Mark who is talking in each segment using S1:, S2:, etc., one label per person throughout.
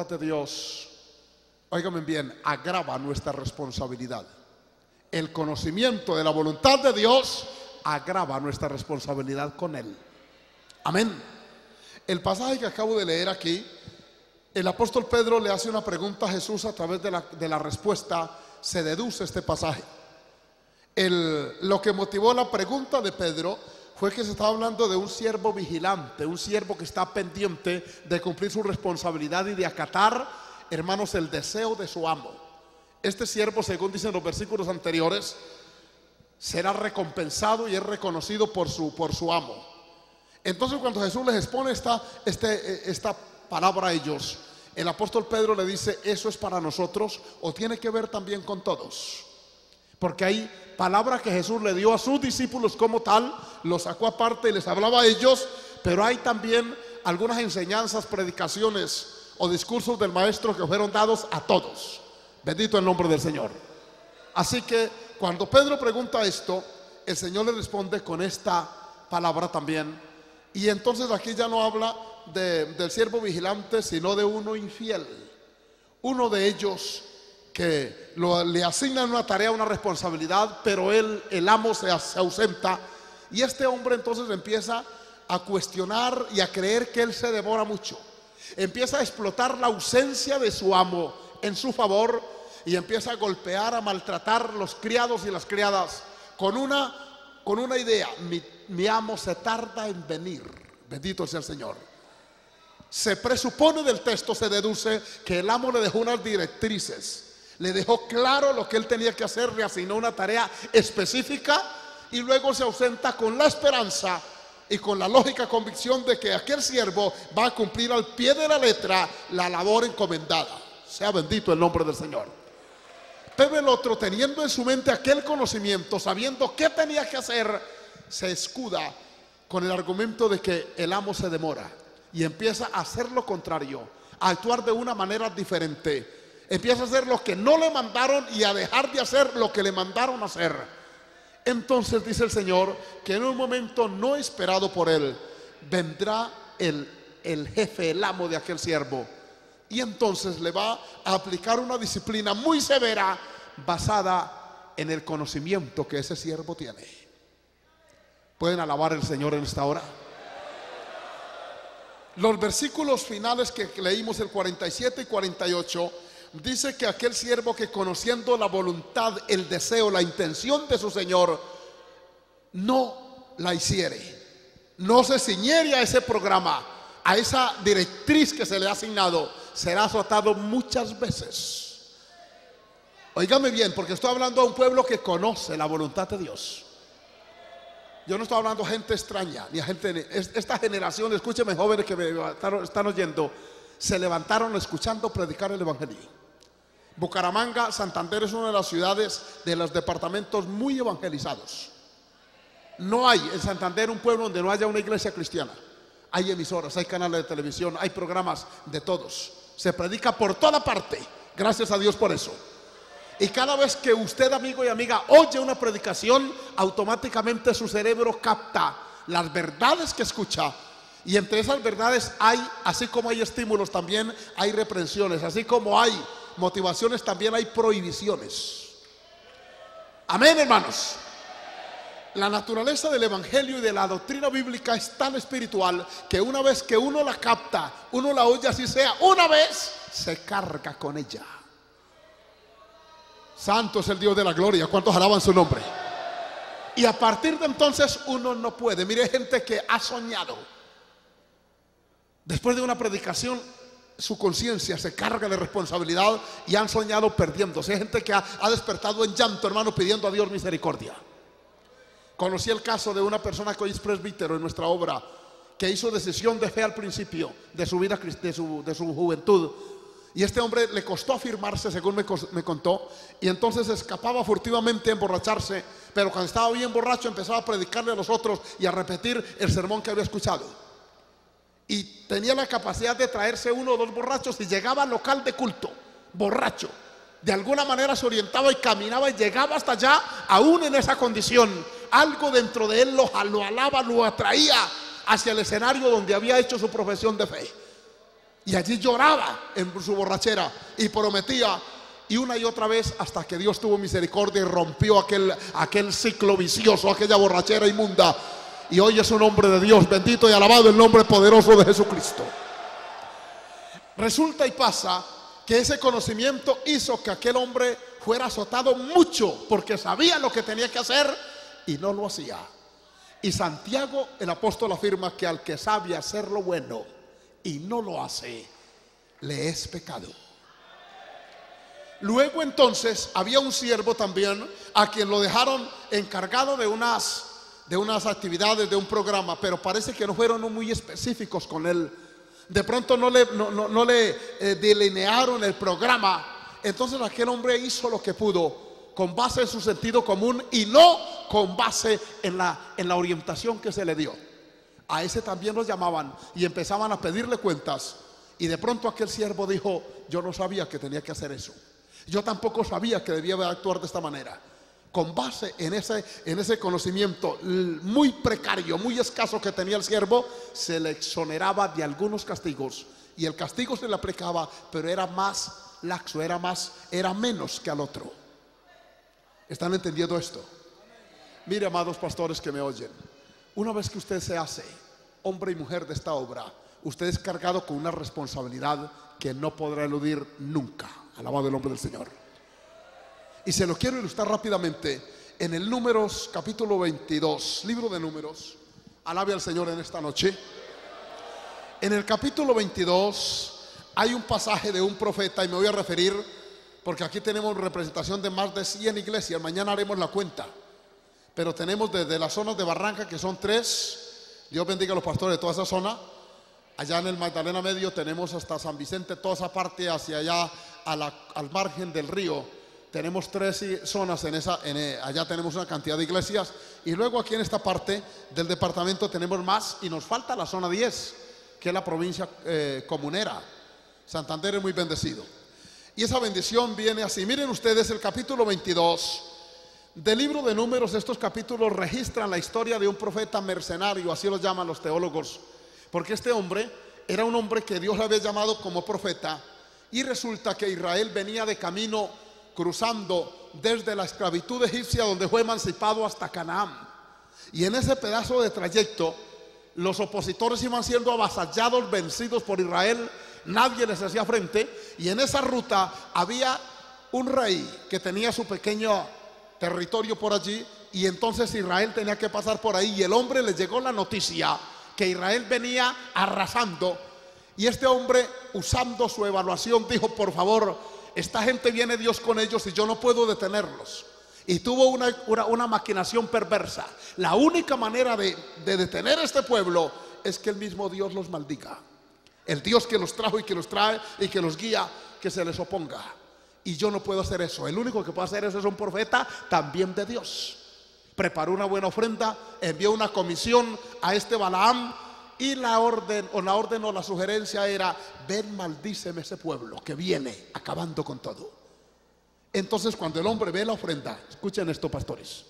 S1: voluntad de Dios, óigame bien, agrava nuestra responsabilidad. El conocimiento de la voluntad de Dios agrava nuestra responsabilidad con Él. Amén. El pasaje que acabo de leer aquí, el apóstol Pedro le hace una pregunta a Jesús. A través de la respuesta se deduce este pasaje. Lo que motivó la pregunta de Pedro fue que se estaba hablando de un siervo vigilante, un siervo que está pendiente de cumplir su responsabilidad y de acatar, hermanos, el deseo de su amo. Este siervo, según dicen los versículos anteriores, será recompensado y es reconocido por su amo. Entonces, cuando Jesús les expone esta palabra a ellos, el apóstol Pedro le dice: ¿eso es para nosotros o tiene que ver también con todos? Porque hay palabra que Jesús le dio a sus discípulos como tal, los sacó aparte y les hablaba a ellos, pero hay también algunas enseñanzas, predicaciones o discursos del maestro que fueron dados a todos. Bendito el nombre del Señor. Así que cuando Pedro pregunta esto, el Señor le responde con esta palabra también. Y entonces aquí ya no habla del siervo vigilante, sino de uno infiel. Uno de ellos que le asignan una tarea, una responsabilidad, pero el amo se ausenta. Y este hombre entonces empieza a cuestionar y a creer que él se demora mucho. Empieza a explotar la ausencia de su amo en su favor y empieza a golpear, a maltratar los criados y las criadas con una idea: mi amo se tarda en venir. Bendito sea el Señor. Se presupone del texto, se deduce que el amo le dejó unas directrices, le dejó claro lo que él tenía que hacer, le asignó una tarea específica y luego se ausenta con la esperanza y con la lógica convicción de que aquel siervo va a cumplir al pie de la letra la labor encomendada. Sea bendito el nombre del Señor. Pero el otro, teniendo en su mente aquel conocimiento, sabiendo qué tenía que hacer, se escuda con el argumento de que el amo se demora y empieza a hacer lo contrario, a actuar de una manera diferente. Empieza a hacer lo que no le mandaron y a dejar de hacer lo que le mandaron hacer. Entonces dice el Señor que en un momento no esperado por él, vendrá el jefe, el amo de aquel siervo, y entonces le va a aplicar una disciplina muy severa basada en el conocimiento que ese siervo tiene. ¿Pueden alabar al Señor en esta hora? Los versículos finales que leímos, el 47 y 48, dice que aquel siervo que, conociendo la voluntad, el deseo, la intención de su Señor, no la hiciere, no se ciñere a ese programa, a esa directriz que se le ha asignado, será azotado muchas veces. Óigame bien, porque estoy hablando a un pueblo que conoce la voluntad de Dios. Yo no estoy hablando a gente extraña, ni a gente. Esta generación, escúcheme, jóvenes que me están oyendo, se levantaron escuchando predicar el evangelio. Bucaramanga, Santander, es una de las ciudades, de los departamentos muy evangelizados. No hay en Santander un pueblo donde no haya una iglesia cristiana. Hay emisoras, hay canales de televisión, hay programas de todos. Se predica por toda parte. Gracias a Dios por eso. Y cada vez que usted, amigo y amiga, oye una predicación, automáticamente su cerebro capta las verdades que escucha. Y entre esas verdades hay, así como hay estímulos, también hay reprensiones. Así como hay motivaciones, también hay prohibiciones. Amén, hermanos. La naturaleza del evangelio y de la doctrina bíblica es tan espiritual que una vez que uno la capta, uno la oye, así sea una vez, se carga con ella. Santo es el Dios de la gloria. ¿Cuántos alaban su nombre? Y a partir de entonces uno no puede. Mire, gente que ha soñado. Después de una predicación, su conciencia se carga de responsabilidad y han soñado perdiéndose. Hay gente que ha despertado en llanto, hermano, pidiendo a Dios misericordia. Conocí el caso de una persona que hoy es presbítero en nuestra obra, que hizo decisión de fe al principio de su vida, de su juventud. Y este hombre le costó afirmarse, según me contó, y entonces escapaba furtivamente a emborracharse, pero cuando estaba bien borracho empezaba a predicarle a los otros y a repetir el sermón que había escuchado. Y tenía la capacidad de traerse uno o dos borrachos y llegaba al local de culto, borracho. De alguna manera se orientaba y caminaba y llegaba hasta allá, aún en esa condición. Algo dentro de él lo alaba, lo atraía hacia el escenario donde había hecho su profesión de fe. Y allí lloraba en su borrachera y prometía, y una y otra vez, hasta que Dios tuvo misericordia y rompió aquel ciclo vicioso, aquella borrachera inmunda. Y hoy es un hombre de Dios, bendito y alabado el nombre poderoso de Jesucristo. Resulta y pasa que ese conocimiento hizo que aquel hombre fuera azotado mucho, porque sabía lo que tenía que hacer y no lo hacía. Y Santiago, el apóstol, afirma que al que sabe hacer lo bueno y no lo hace, le es pecado. Luego entonces había un siervo también a quien lo dejaron encargado de unas actividades, de un programa, pero parece que no fueron muy específicos con él. De pronto no le delinearon el programa. Entonces aquel hombre hizo lo que pudo con base en su sentido común y no con base en la orientación que se le dio. A ese también los llamaban y empezaban a pedirle cuentas. Y de pronto aquel siervo dijo: yo no sabía que tenía que hacer eso. Yo tampoco sabía que debía actuar de esta manera. Con base en ese conocimiento muy precario, muy escaso que tenía el siervo, se le exoneraba de algunos castigos. Y el castigo se le aplicaba, pero era más laxo, era menos que al otro. ¿Están entendiendo esto? Mire, amados pastores que me oyen, una vez que usted se hace hombre y mujer de esta obra, usted es cargado con una responsabilidad que no podrá eludir nunca. Alabado el nombre del Señor. Y se lo quiero ilustrar rápidamente en el Números capítulo 22, libro de Números. Alabe al Señor en esta noche. En el capítulo 22 hay un pasaje de un profeta, y me voy a referir porque aquí tenemos representación de más de 100 iglesias. Mañana haremos la cuenta, pero tenemos desde las zonas de Barranca, que son 3. Dios bendiga a los pastores de toda esa zona. Allá en el Magdalena Medio tenemos hasta San Vicente, toda esa parte hacia allá al margen del río. Tenemos 3 zonas allá tenemos una cantidad de iglesias. Y luego aquí en esta parte del departamento tenemos más, y nos falta la zona 10, que es la provincia comunera. Santander es muy bendecido. Y esa bendición viene así. Miren ustedes el capítulo 22 del libro de Números. Estos capítulos registran la historia de un profeta mercenario, así lo llaman los teólogos, porque este hombre era un hombre que Dios le había llamado como profeta. Y resulta que Israel venía de camino cruzando desde la esclavitud egipcia, donde fue emancipado, hasta Canaán. Y en ese pedazo de trayecto los opositores iban siendo avasallados, vencidos por Israel. Nadie les hacía frente. Y en esa ruta había un rey que tenía su pequeño territorio por allí, y entonces Israel tenía que pasar por ahí. Y el hombre le llegó la noticia que Israel venía arrasando. Y este hombre, usando su evaluación, dijo: por favor, esta gente viene Dios con ellos y yo no puedo detenerlos. Y tuvo una maquinación perversa. La única manera de detener a este pueblo es que el mismo Dios los maldiga. El Dios que los trajo y que los trae y que los guía, que se les oponga. Y yo no puedo hacer eso. El único que puede hacer eso es un profeta también de Dios. Preparó una buena ofrenda, envió una comisión a este Balaam, y la orden o la sugerencia era: ven, maldíceme ese pueblo que viene acabando con todo. Entonces, cuando el hombre ve la ofrenda, escuchen esto, pastores,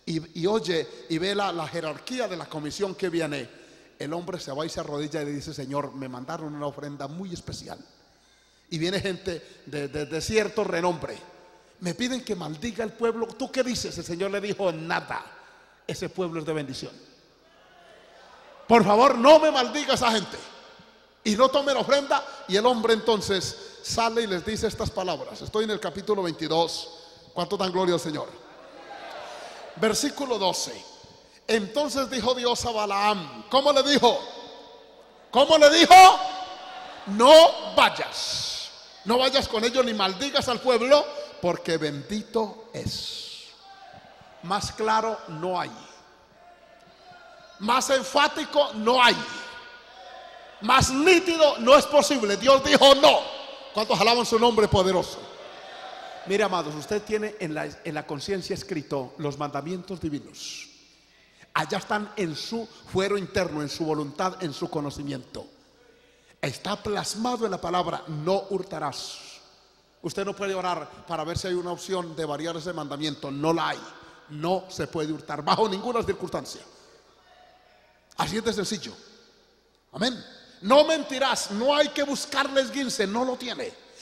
S1: y oye y ve la jerarquía de la comisión que viene, el hombre se va y se arrodilla y le dice: Señor, me mandaron una ofrenda muy especial, y viene gente de cierto renombre, me piden que maldiga el pueblo. ¿Tú qué dices? El Señor le dijo: nada, ese pueblo es de bendición. Por favor, no me maldiga esa gente y no tome la ofrenda. Y el hombre entonces sale y les dice estas palabras. Estoy en el capítulo 22. ¿Cuánto dan gloria al Señor? Versículo 12. Entonces dijo Dios a Balaam. ¿Cómo le dijo? ¿Cómo le dijo? No vayas. No vayas con ellos ni maldigas al pueblo, porque bendito es. Más claro no hay. Más enfático no hay. Más nítido no es posible. Dios dijo no. ¿Cuántos alaban su nombre poderoso? Mire, amados, usted tiene en la conciencia escrito los mandamientos divinos. Allá están en su fuero interno, en su voluntad, en su conocimiento. Está plasmado en la palabra: no hurtarás. Usted no puede orar para ver si hay una opción de variar ese mandamiento. No la hay. No se puede hurtar bajo ninguna circunstancia. Así es de sencillo. Amén. No mentirás, no hay que buscarle esguince, no lo tiene.